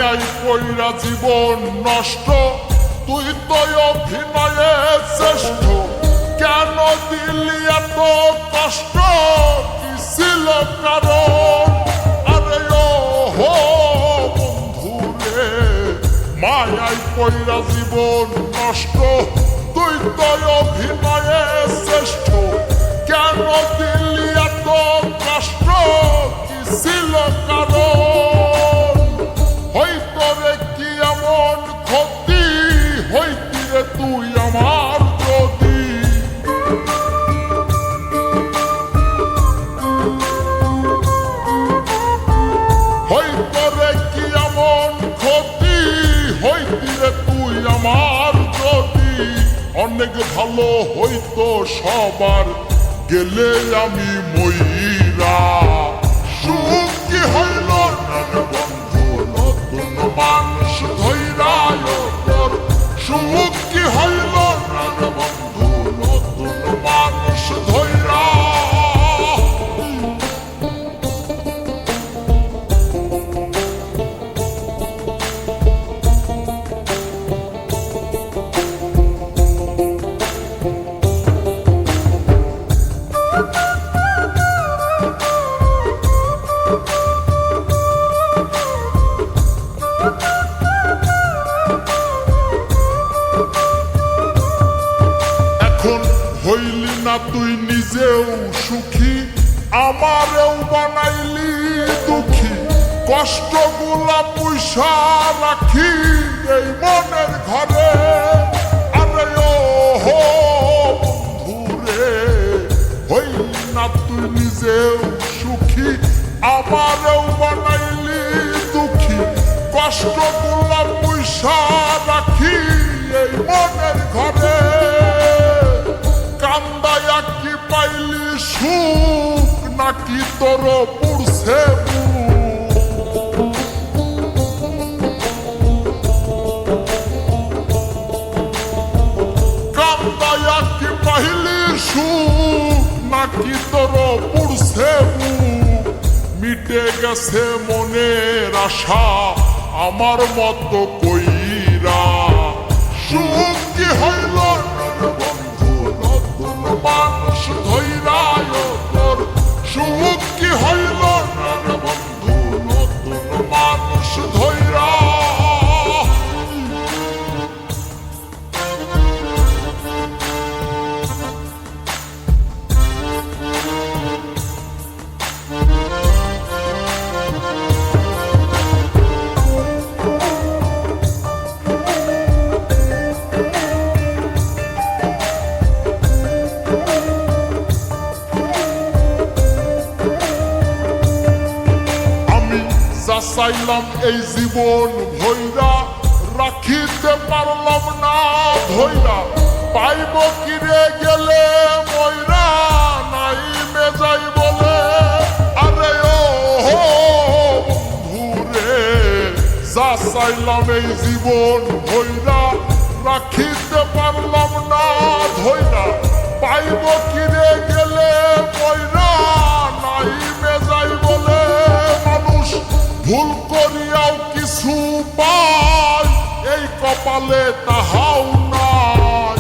মায়াই কইরা জীবন নষ্ট, তুই তো অভিনয়ে শ্রেষ্ঠ। কেন দিলি এত কষ্ট, কি ছিল কারণ? আরে ও হো বন্ধুরে, মায়াই কইরা জীবন নষ্ট, তুই তো অভিনয়ে শ্রেষ্ঠ। কেন দিলি এত কষ্ট, কি ছিল কারণ? হইতো রে কি এমন ক্ষতি, হইতি রে তুই আমার যদি। হইতো রে কি এমন ক্ষতি, হইতি রে তুই আমার যদি। অনেক ভালো হইতো সবার, গেলে আমি মইরা। সুখ কি হইল না রে বন্ধু, নতুন মানুষ ধইরা তোর। সুখ কি হইল না রে বন্ধু, নতুন মানুষ ধইরা। হইলি না তুই নিজেও সুখী, আমারেও বানাইলি দুঃখী। কষ্টগুলা পুইসা রাখি এই মনের ঘরে। আরে ও হো বন্ধুরে, হইলি না তুই নিজেও সুখী, আমারেও বানাইলি দুঃখী। কষ্টগুলা পুইসা রাখি এই মনের ঘরে। কান্দায়া কি পাইলি সুখ, নাকি তোর পুরছে কান্দায়া কি পাইলি সুখ, নাকি তোর পুরছে মিটে গেছে মনের আশা আমার মতো কইরা। সুখ কি হইল মানুষ ধইরা তোর। সুখ কি হইল না রে বন্ধু, নতুন মানুষ ধইরা। চাইলাম এই জীবন ভৈরা, রাখিতে পারলাম না ধৈরা। পাইব কিরে গেলে ময়রা, নাই মেজাই বলে। আরে ও হো বন্ধুরে, যা চাইলাম এই জীবন ভৈরা, রাখিতে পারলাম না ধৈরা। পাইব কিরে গেলে ময়রা, নাই মেজাই বলে। মানুষ ভুল করিয়াও কিছু পায়, এই কপালে তাহাও নাই।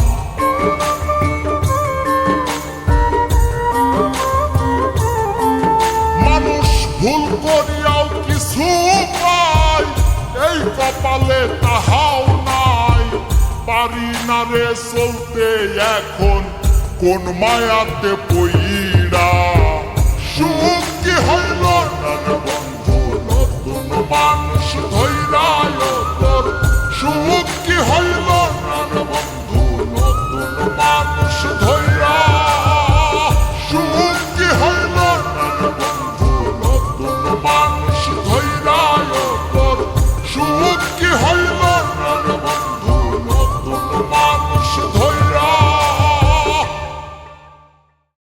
মানুষ ভুল করিয়াও কিছু পায়, এই কপালে তাহাও নাই। পারি না রে চলতে এখন, কোন মায়াতে